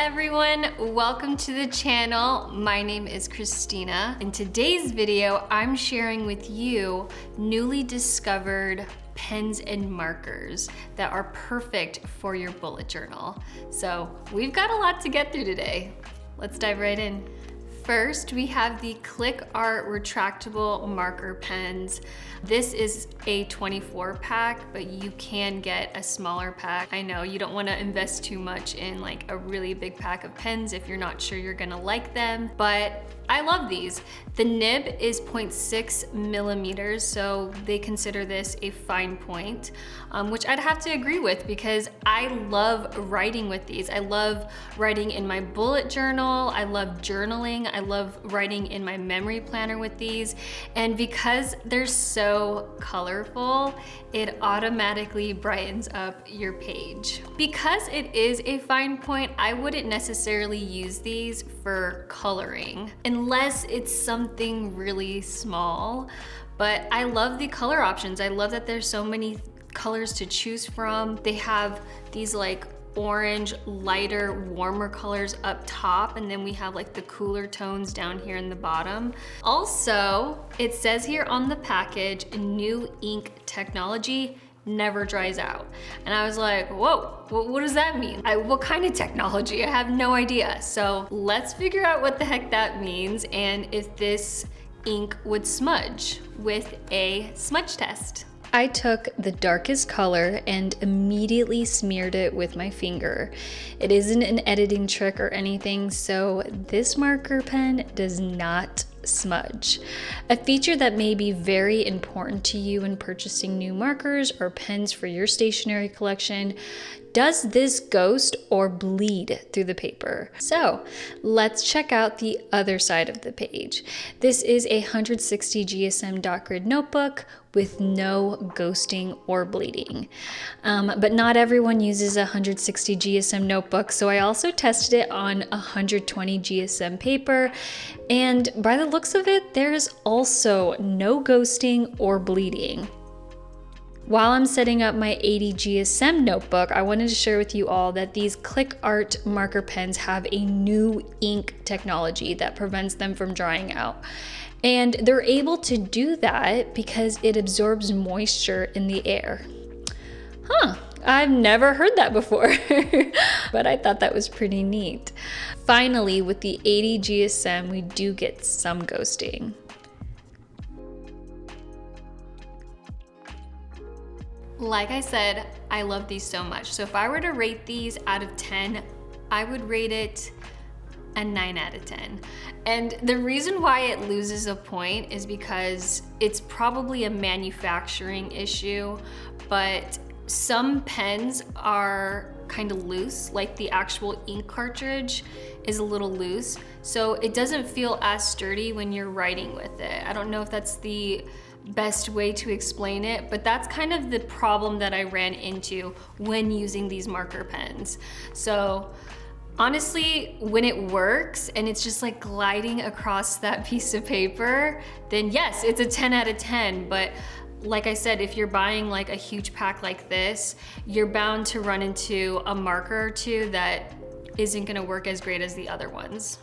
everyone, welcome to the channel. My name is Christina. In today's video, I'm sharing with you newly discovered pens and markers that are perfect for your bullet journal. So we've got a lot to get through today. Let's dive right in. First, we have the Clickart retractable marker pens. This is a 24 pack, but you can get a smaller pack. I know you don't want to invest too much in like a really big pack of pens if you're not sure you're gonna like them, but I love these. The nib is 0.6 millimeters, so they consider this a fine point, which I'd have to agree with because I love writing with these. I love writing in my bullet journal. I love journaling. I love writing in my memory planner with these. And because they're so colorful, it automatically brightens up your page. Because it is a fine point, I wouldn't necessarily use these for coloring unless it's something really small. But I love the color options. I love that there's so many colors to choose from. They have these like orange, lighter, warmer colors up top, and then we have like the cooler tones down here in the bottom. Also, it says here on the package, new ink technology never dries out. And I was like, whoa, what does that mean? What kind of technology? I have no idea. So let's figure out what the heck that means and if this ink would smudge with a smudge test. I took the darkest color and immediately smeared it with my finger. It isn't an editing trick or anything, so this marker pen does not smudge. A feature that may be very important to you in purchasing new markers or pens for your stationery collection. Does this ghost or bleed through the paper? So let's check out the other side of the page. This is a 160 GSM dot grid notebook with no ghosting or bleeding. But not everyone uses a 160 GSM notebook, so I also tested it on 120 GSM paper, and by the looks of it, there's also no ghosting or bleeding. While I'm setting up my 80 GSM notebook, I wanted to share with you all that these Clickart marker pens have a new ink technology that prevents them from drying out. And they're able to do that because it absorbs moisture in the air. I've never heard that before, but I thought that was pretty neat. Finally, with the 80 GSM, we do get some ghosting. Like I said, I love these so much. So if I were to rate these out of 10, I would rate it a 9 out of 10. And the reason why it loses a point is because it's probably a manufacturing issue, but some pens are kind of loose, like the actual ink cartridge is a little loose, so it doesn't feel as sturdy when you're writing with it. I don't know if that's the best way to explain it, but that's kind of the problem that I ran into when using these marker pens. So honestly, when it works and it's just like gliding across that piece of paper, then yes, it's a 10 out of 10. But like I said, if you're buying like a huge pack like this, you're bound to run into a marker or two that isn't gonna work as great as the other ones.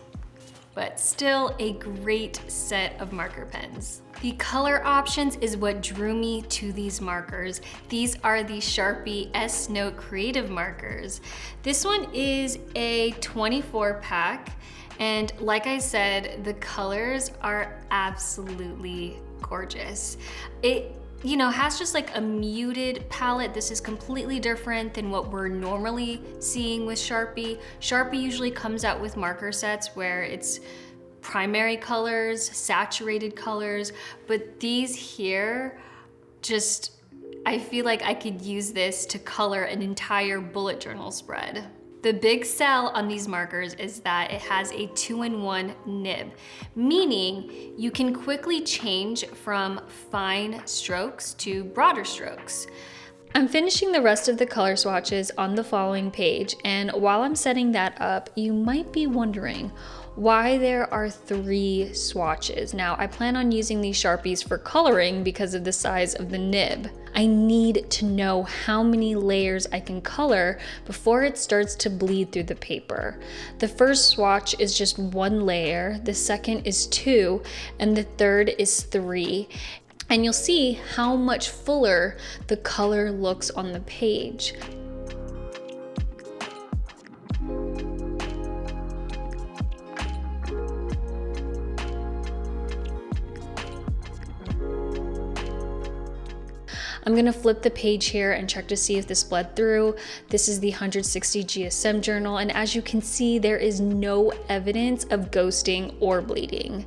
But still a great set of marker pens. The color options is what drew me to these markers. These are the Sharpie S-Note Creative markers. This one is a 24 pack, and like I said, the colors are absolutely gorgeous. It has just like a muted palette. This is completely different than what we're normally seeing with Sharpie. Sharpie usually comes out with marker sets where it's primary colors, saturated colors, but these here, I feel like I could use this to color an entire bullet journal spread. The big sell on these markers is that it has a 2-in-1 nib, meaning you can quickly change from fine strokes to broader strokes. I'm finishing the rest of the color swatches on the following page, and while I'm setting that up, you might be wondering, why there are 3 swatches. Now, I plan on using these Sharpies for coloring because of the size of the nib. I need to know how many layers I can color before it starts to bleed through the paper. The first swatch is just 1 layer, the second is 2, and the third is 3. And you'll see how much fuller the color looks on the page. I'm gonna flip the page here and check to see if this bled through. This is the 160 GSM journal, and as you can see, there is no evidence of ghosting or bleeding.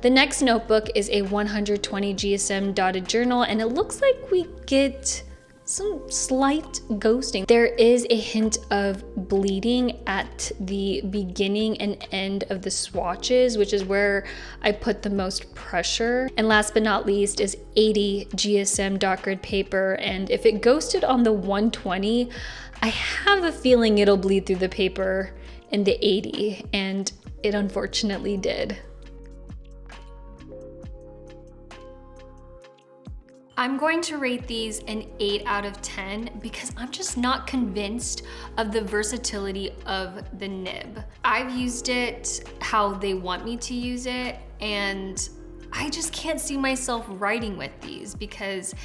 The next notebook is a 120 GSM dotted journal, and it looks like we get some slight ghosting. There is a hint of bleeding at the beginning and end of the swatches, which is where I put the most pressure. And last but not least is 80 GSM dot grid paper, and if it ghosted on the 120, I have a feeling it'll bleed through the paper in the 80, and it unfortunately did. I'm going to rate these an 8 out of 10 because I'm just not convinced of the versatility of the nib. I've used it how they want me to use it, and I just can't see myself writing with these because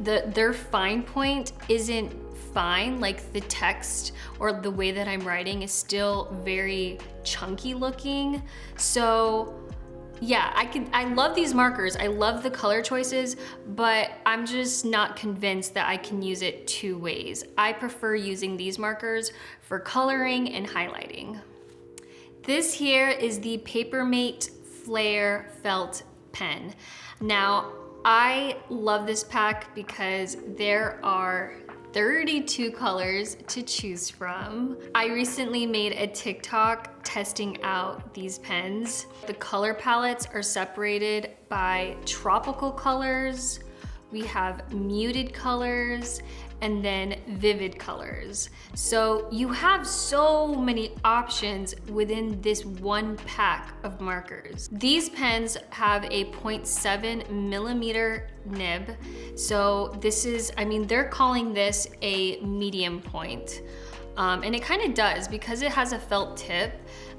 their fine point isn't fine. Like the text or the way that I'm writing is still very chunky looking. So yeah, I love these markers. I love the color choices, but I'm just not convinced that I can use it 2 ways. I prefer using these markers for coloring and highlighting. This here is the Papermate Flair felt pen. Now, I love this pack because there are 32 colors to choose from. I recently made a TikTok testing out these pens. The color palettes are separated by tropical colors, we have muted colors, and then vivid colors. So you have so many options within this one pack of markers. These pens have a 0.7 millimeter nib. So this is, I mean, they're calling this a medium point. And it kind of does because it has a felt tip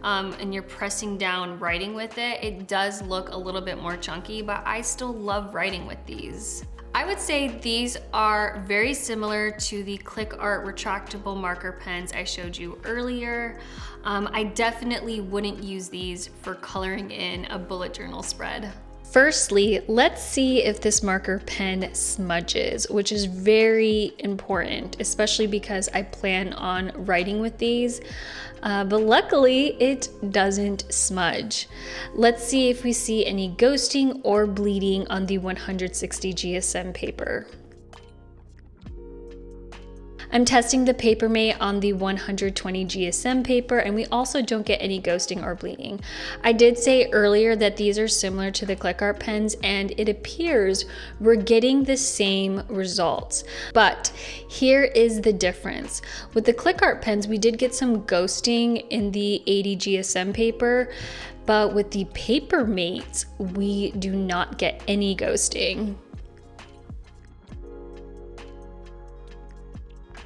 and you're pressing down writing with it. It does look a little bit more chunky, but I still love writing with these. I would say these are very similar to the Clickart retractable marker pens I showed you earlier. I definitely wouldn't use these for coloring in a bullet journal spread. Firstly, let's see if this marker pen smudges, which is very important, especially because I plan on writing with these. But luckily it doesn't smudge. Let's see if we see any ghosting or bleeding on the 160 GSM paper. I'm testing the Papermate on the 120 GSM paper, and we also don't get any ghosting or bleeding. I did say earlier that these are similar to the Clickart pens, and it appears we're getting the same results. But here is the difference. With the Clickart pens, we did get some ghosting in the 80 GSM paper, but with the Papermates, we do not get any ghosting.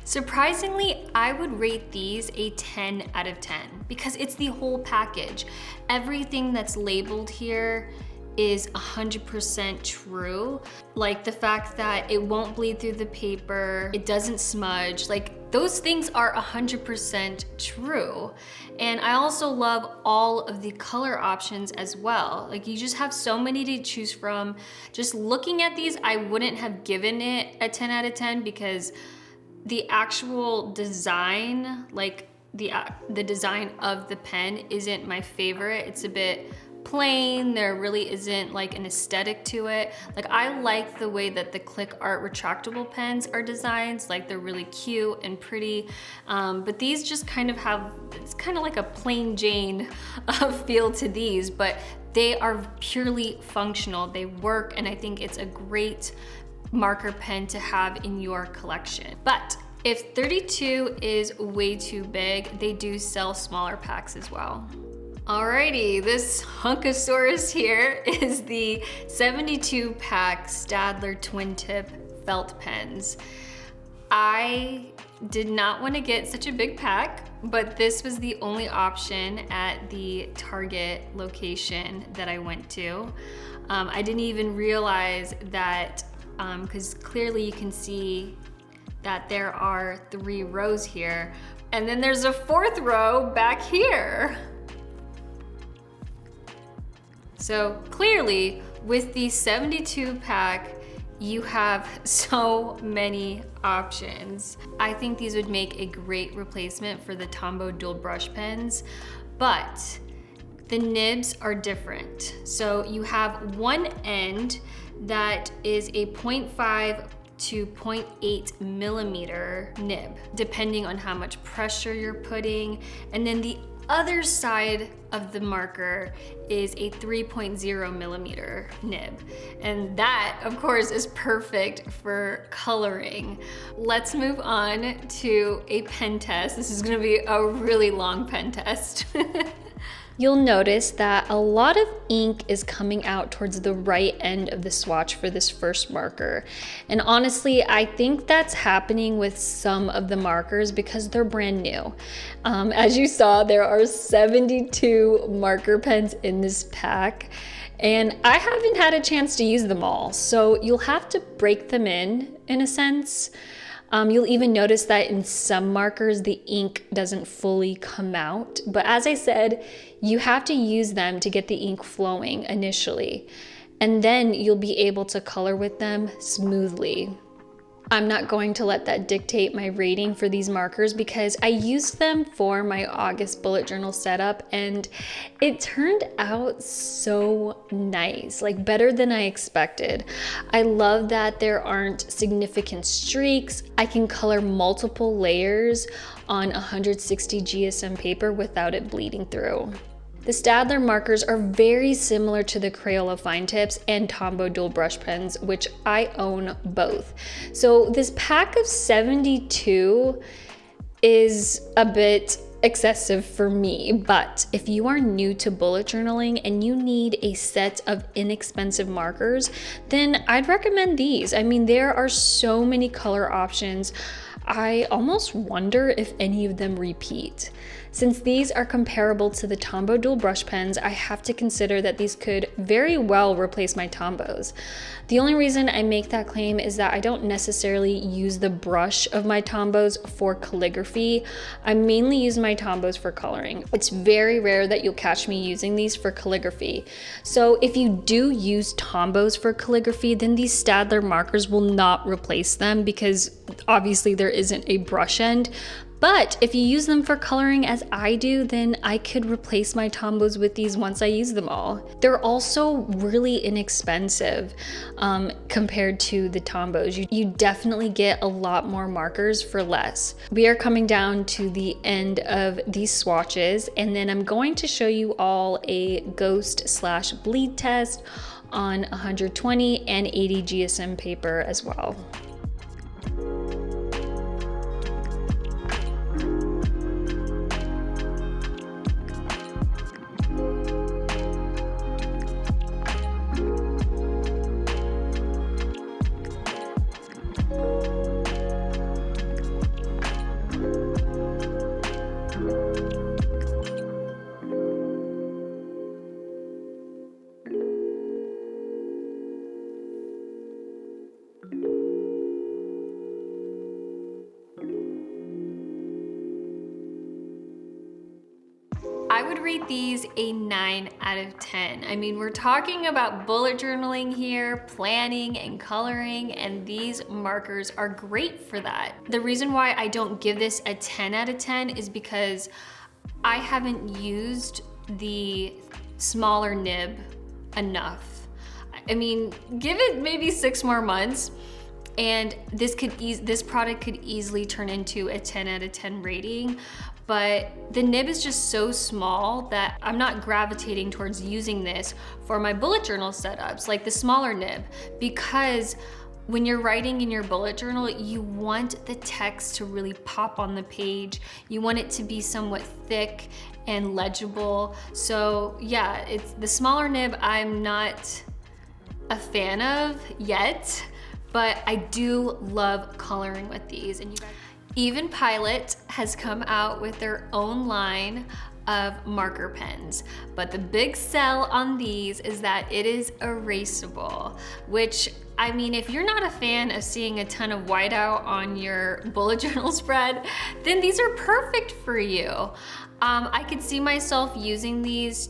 Surprisingly, I would rate these a 10 out of 10 because it's the whole package. Everything that's labeled here is 100% true. Like the fact that it won't bleed through the paper, it doesn't smudge, like those things are 100% true. And I also love all of the color options as well. Like you just have so many to choose from. Just looking at these, I wouldn't have given it a 10 out of 10 because the actual design, like the design of the pen isn't my favorite. It's a bit plain. There really isn't like an aesthetic to it. Like I like the way that the Clickart retractable pens are designed. Like they're really cute and pretty. But these just kind of have, it's kind of like a plain Jane feel to these, but they are purely functional. They work, and I think it's a great marker pen to have in your collection. But If 32 is way too big, they do sell smaller packs as well. Alrighty, this hunkosaurus here is the 72 pack Staedler twin tip felt pens. I did not want to get such a big pack, but this was the only option at the Target location that I went to. I didn't even realize that, because clearly you can see that there are 3 rows here, and then there's a 4th row back here. So clearly, with the 72 pack, you have so many options. I think these would make a great replacement for the Tombow dual brush pens, but the nibs are different. So you have one end that is a 0.5 to 0.8 millimeter nib, depending on how much pressure you're putting. And then the other side of the marker is a 3.0 millimeter nib. And that, of course, is perfect for coloring. Let's move on to a pen test. This is gonna be a really long pen test. You'll notice that a lot of ink is coming out towards the right end of the swatch for this first marker. And honestly, I think that's happening with some of the markers because they're brand new. As you saw, there are 72 marker pens in this pack, and I haven't had a chance to use them all. So you'll have to break them in a sense. You'll even notice that in some markers, the ink doesn't fully come out. But as I said, you have to use them to get the ink flowing initially, and then you'll be able to color with them smoothly. I'm not going to let that dictate my rating for these markers because I used them for my August bullet journal setup and it turned out so nice, like better than I expected. I love that there aren't significant streaks. I can color multiple layers on 160 GSM paper without it bleeding through. The Staedler markers are very similar to the Crayola fine tips and Tombow dual brush pens, which I own both. So this pack of 72 is a bit excessive for me, but if you are new to bullet journaling and you need a set of inexpensive markers, then I'd recommend these. I mean, there are so many color options. I almost wonder if any of them repeat. Since these are comparable to the Tombow dual brush pens, I have to consider that these could very well replace my Tombows. The only reason I make that claim is that I don't necessarily use the brush of my Tombows for calligraphy. I mainly use my Tombows for coloring. It's very rare that you'll catch me using these for calligraphy. So if you do use Tombows for calligraphy, then these Staedler markers will not replace them because obviously there isn't a brush end. But if you use them for coloring as I do, then I could replace my Tombows with these once I use them all. They're also really inexpensive compared to the Tombows. You definitely get a lot more markers for less. We are coming down to the end of these swatches, and then I'm going to show you all a ghost/bleed test on 120 and 80 GSM paper as well. I would rate these a 9 out of 10. I mean, we're talking about bullet journaling here, planning and coloring, and these markers are great for that. The reason why I don't give this a 10 out of 10 is because I haven't used the smaller nib enough. I mean, give it maybe 6 more months and this product could easily turn into a 10 out of 10 rating. But the nib is just so small that I'm not gravitating towards using this for my bullet journal setups, like the smaller nib, because when you're writing in your bullet journal, you want the text to really pop on the page. You want it to be somewhat thick and legible. So yeah, it's the smaller nib I'm not a fan of yet, but I do love coloring with these. And you guys, even Pilot has come out with their own line of marker pens, but the big sell on these is that it is erasable, which, I mean, if you're not a fan of seeing a ton of whiteout on your bullet journal spread, then these are perfect for you. I could see myself using these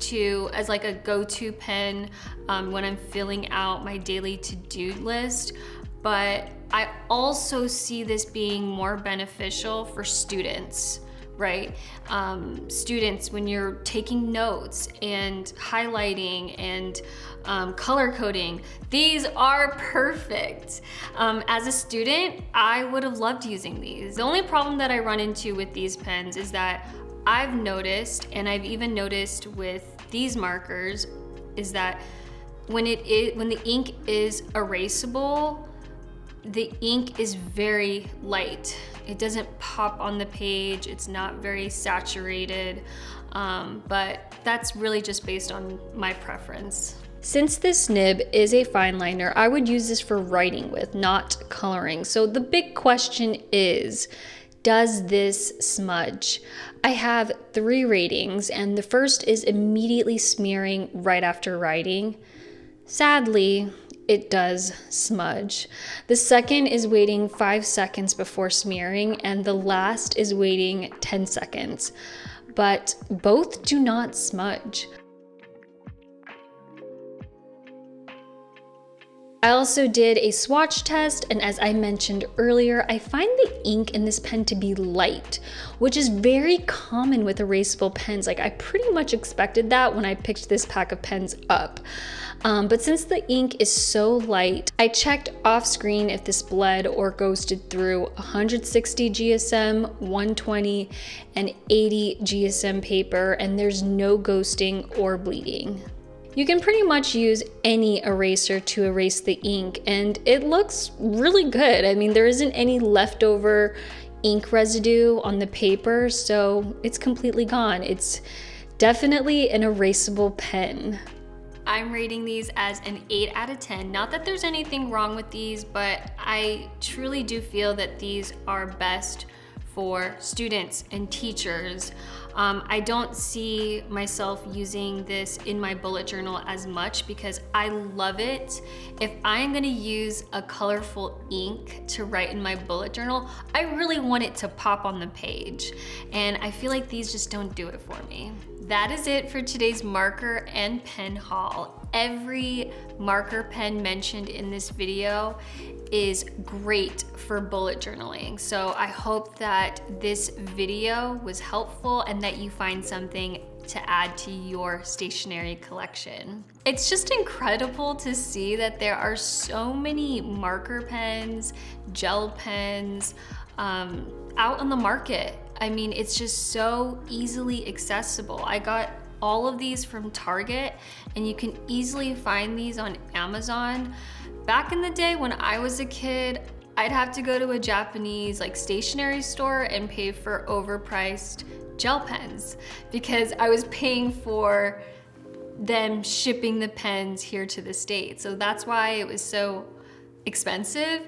as like a go-to pen when I'm filling out my daily to-do list, but I also see this being more beneficial for students, right? Students, when you're taking notes and highlighting and color coding, these are perfect. As a student, I would have loved using these. The only problem that I run into with these pens is that I've noticed, and I've even noticed with these markers, is that when the ink is erasable, the ink is very light. It doesn't pop on the page. It's not very saturated, but that's really just based on my preference. Since this nib is a fine liner, I would use this for writing with, not coloring. So the big question is, does this smudge? I have 3 ratings, and the first is immediately smearing right after writing. Sadly, it does smudge. The second is waiting 5 seconds before smearing, and the last is waiting 10 seconds. But both do not smudge. I also did a swatch test, and as I mentioned earlier, I find the ink in this pen to be light, which is very common with erasable pens. Like, I pretty much expected that when I picked this pack of pens up. But since the ink is so light, I checked off screen if this bled or ghosted through 160 GSM, 120, and 80 GSM paper, and there's no ghosting or bleeding. You can pretty much use any eraser to erase the ink, and it looks really good. I mean, there isn't any leftover ink residue on the paper, so it's completely gone. It's definitely an erasable pen. I'm rating these as an 8 out of 10. Not that there's anything wrong with these, but I truly do feel that these are best for students and teachers. I don't see myself using this in my bullet journal as much because I love it. If I'm gonna use a colorful ink to write in my bullet journal, I really want it to pop on the page. And I feel like these just don't do it for me. That is it for today's marker and pen haul. Every marker pen mentioned in this video is great for bullet journaling. So I hope that this video was helpful and that you find something to add to your stationery collection. It's just incredible to see that there are so many marker pens, gel pens out on the market. I mean, it's just so easily accessible. I got all of these from Target, and you can easily find these on Amazon. Back in the day when I was a kid, I'd have to go to a Japanese like stationery store and pay for overpriced gel pens because I was paying for them shipping the pens here to the States. So that's why it was so expensive.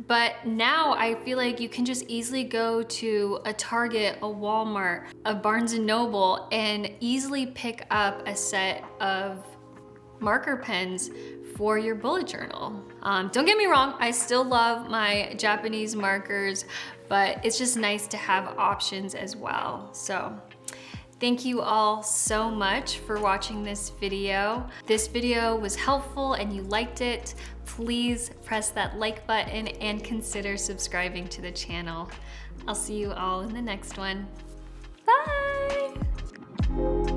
But now I feel like you can just easily go to a Target, a Walmart, a Barnes & Noble and easily pick up a set of marker pens for your bullet journal. Don't get me wrong, I still love my Japanese markers, but it's just nice to have options as well. So thank you all so much for watching this video. This video was helpful and you liked it, please press that like button and consider subscribing to the channel. I'll see you all in the next one. Bye!